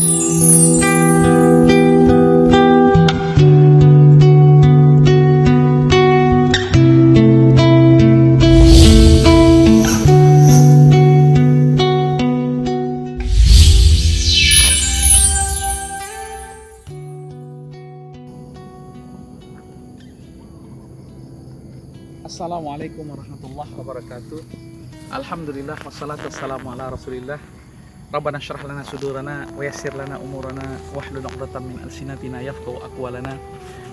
Assalamualaikum warahmatullahi wabarakatuh. Alhamdulillah wassalatu wassalamu ala Rasulillah. Rabbana syrah lana sudurana wa yassir lana umurana wahlul 'uqdatam min alsinatina yafqahu aqwalana.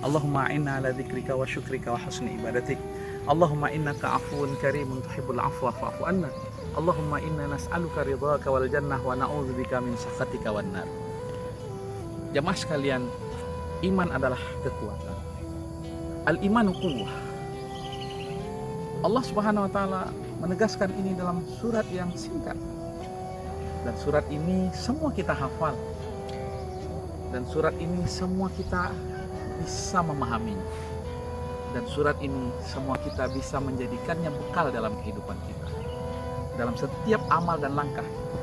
Allahumma a'inna ala dzikrika wa syukrika wa husni ibadatik. Allahumma innaka 'afuwun karimun tuhibbul 'afwa fa'fu anna. Allahumma inna nas'aluka ridhaka wal jannah wa na'udzubika min sakhatika wan nar. Jamaah sekalian, iman adalah kekuatan. Al-imanu quwwah. Allah Subhanahu wa taala menegaskan ini dalam surat yang singkat. Dan surat ini semua kita hafal. Dan surat ini semua kita bisa memahaminya. Dan surat ini semua kita bisa menjadikannya bekal dalam kehidupan kita. Dalam setiap amal dan langkah kita.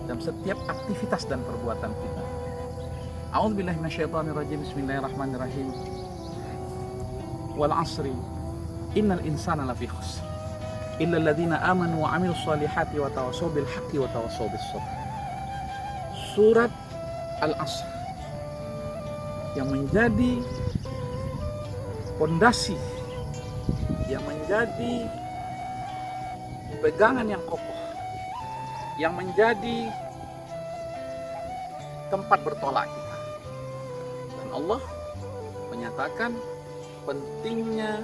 Dalam setiap aktivitas dan perbuatan kita. A'udzubillahi minasyaitonirrajim. Bismillahirrahmanirrahim. Wal 'asri innal insana lafi khusr illa alladziina aamanu wa 'amilus shalihati wa tawassaw bil haqqi wa tawassaw bis sabr. Surat Al-Asr yang menjadi pondasi, yang menjadi pegangan yang kokoh, yang menjadi tempat bertolak kita. Dan Allah menyatakan pentingnya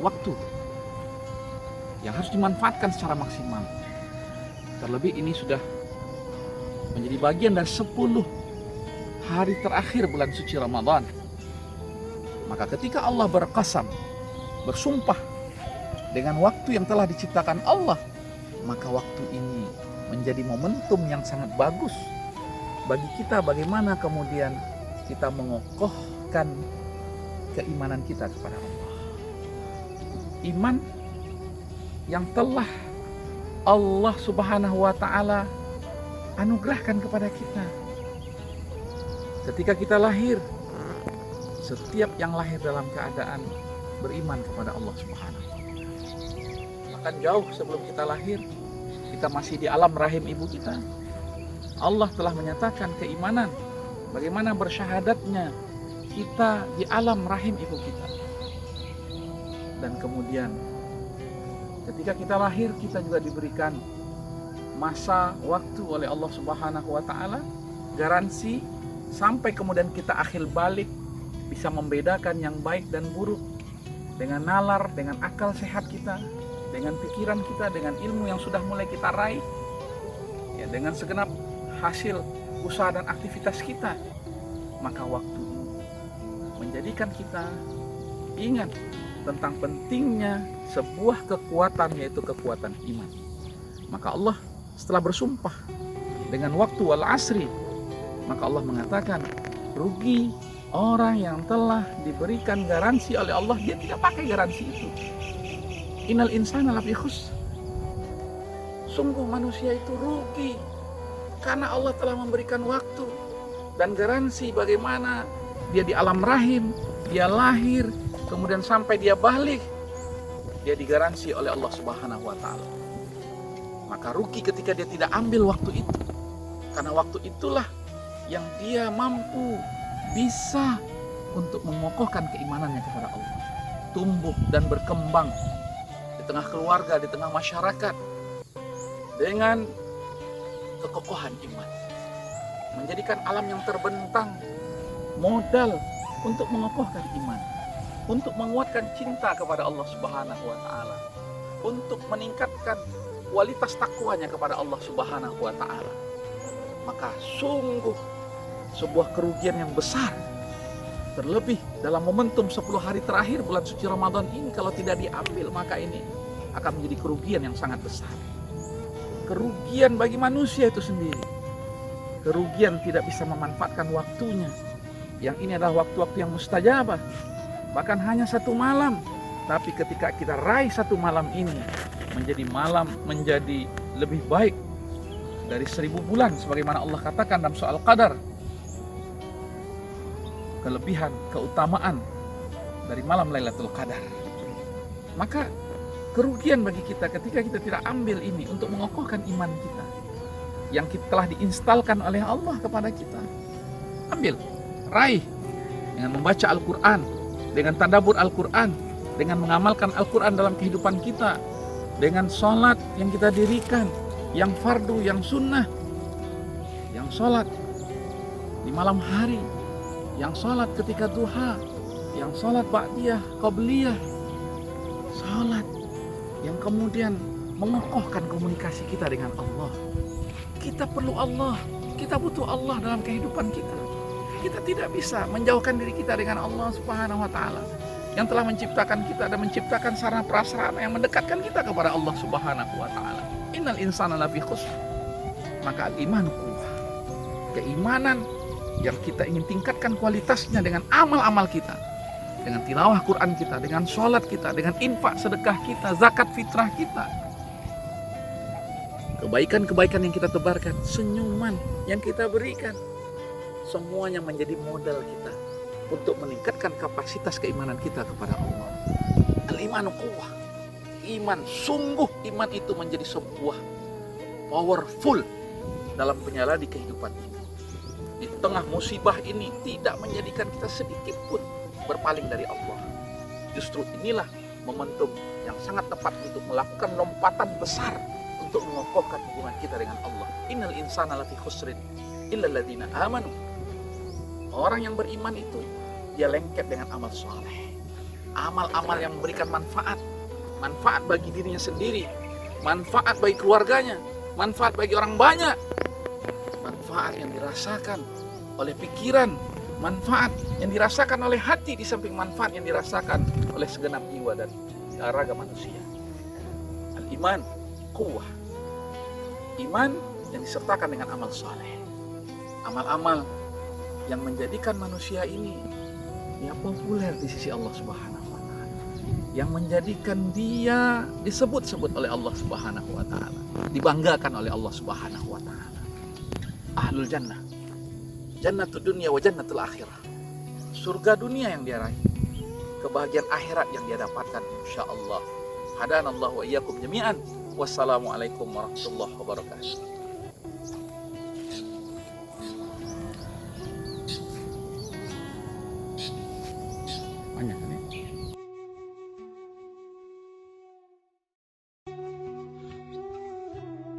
waktu yang harus dimanfaatkan secara maksimal. Terlebih ini sudah menjadi bagian dari 10 hari terakhir bulan suci Ramadan. Maka ketika Allah berqasam, bersumpah dengan waktu yang telah diciptakan Allah, maka waktu ini menjadi momentum yang sangat bagus bagi kita bagaimana kemudian kita mengokohkan keimanan kita kepada Allah. Iman yang telah Allah Subhanahu wa taala anugerahkan kepada kita. Ketika kita lahir, setiap yang lahir dalam keadaan beriman kepada Allah Subhanahu wa taala. Bahkan jauh sebelum kita lahir, kita masih di alam rahim ibu kita. Allah telah menyatakan keimanan, bagaimana bersyahadatnya kita di alam rahim ibu kita. Dan kemudian ketika kita lahir, kita juga diberikan masa waktu oleh Allah Subhanahu wa taala, garansi sampai kemudian kita akhir balik bisa membedakan yang baik dan buruk dengan nalar, dengan akal sehat kita, dengan pikiran kita, dengan ilmu yang sudah mulai kita raih, ya, dengan segenap hasil usaha dan aktivitas kita. Maka waktu ini menjadikan kita ingat tentang pentingnya sebuah kekuatan, yaitu kekuatan iman. Maka Allah setelah bersumpah dengan waktu wal asri, maka Allah mengatakan rugi orang yang telah diberikan garansi oleh Allah, dia tidak pakai garansi itu. Innal insana lafi khusr. Sungguh manusia itu rugi karena Allah telah memberikan waktu dan garansi bagaimana dia di alam rahim, dia lahir, kemudian sampai dia balik, dia digaransi oleh Allah Subhanahu wa taala. Maka rugi ketika dia tidak ambil waktu itu. Karena waktu itulah yang dia mampu bisa untuk mengokohkan keimanannya kepada Allah. Tumbuh dan berkembang di tengah keluarga, di tengah masyarakat dengan kekokohan iman. Menjadikan alam yang terbentang modal untuk mengokohkan iman, untuk menguatkan cinta kepada Allah Subhanahu wa taala, untuk meningkatkan kualitas takwanya kepada Allah Subhanahu wa taala. Maka sungguh sebuah kerugian yang besar, terlebih dalam momentum 10 hari terakhir bulan suci Ramadan ini, kalau tidak diambil maka ini akan menjadi kerugian yang sangat besar. Kerugian bagi manusia itu sendiri, kerugian tidak bisa memanfaatkan waktunya, yang ini adalah waktu-waktu yang mustajabah. Bahkan hanya 1 malam, tapi ketika kita raih 1 malam ini, menjadi malam menjadi lebih baik dari 1000 bulan, sebagaimana Allah katakan dalam soal qadar. Kelebihan, keutamaan dari malam Lailatul Qadar. Maka kerugian bagi kita ketika kita tidak ambil ini untuk mengokohkan iman kita yang telah diinstalkan oleh Allah kepada kita. Ambil, raih dengan membaca Al-Quran, dengan tadabbur Al-Quran, dengan mengamalkan Al-Quran dalam kehidupan kita, dengan sholat yang kita dirikan, yang fardu, yang sunnah, yang sholat di malam hari, yang sholat ketika duha, yang sholat ba'diyah, qabliyah, sholat yang kemudian mengokohkan komunikasi kita dengan Allah. Kita perlu Allah, kita butuh Allah dalam kehidupan kita. Kita tidak bisa menjauhkan diri kita dengan Allah Subhanahu wa Ta'ala yang telah menciptakan kita dan menciptakan sarana prasarana yang mendekatkan kita kepada Allah Subhanahu wa Ta'ala. Innal insana lafi khusr. Maka al-iman quwwah, keimanan yang kita ingin tingkatkan kualitasnya dengan amal-amal kita, dengan tilawah Quran kita, dengan sholat kita, dengan infak sedekah kita, zakat fitrah kita, kebaikan-kebaikan yang kita tebarkan, senyuman yang kita berikan, semuanya menjadi modal kita untuk meningkatkan kapasitas keimanan kita kepada Allah. Al-imanu quwwah. Iman, sungguh iman itu menjadi sebuah powerful dalam menjalani kehidupan ini. Di tengah musibah ini tidak menjadikan kita sedikit pun berpaling dari Allah. Justru inilah momentum yang sangat tepat untuk melakukan lompatan besar untuk mengokohkan hubungan kita dengan Allah. Innal insana lafi khusrin illa alladziina amanu. Orang yang beriman itu dia lengket dengan amal soleh, amal-amal yang memberikan manfaat bagi dirinya sendiri, manfaat bagi keluarganya, manfaat bagi orang banyak, manfaat yang dirasakan oleh pikiran, manfaat yang dirasakan oleh hati, di samping manfaat yang dirasakan oleh segenap jiwa dan raga manusia. Al-iman quwwah, iman yang disertakan dengan amal soleh, amal-amal yang menjadikan manusia ini dia populer di sisi Allah Subhanahu wa Ta'ala, yang menjadikan dia disebut-sebut oleh Allah Subhanahu wa Ta'ala, dibanggakan oleh Allah Subhanahu wa Ta'ala. Ahlul jannah, jannatud dunya wa jannatul akhirah. Surga dunia yang dia raih, kebahagiaan akhirat yang dia dapatkan insyaallah. Hadanallahu wa iyyakum jami'an. Wassalamualaikum warahmatullahi wabarakatuh.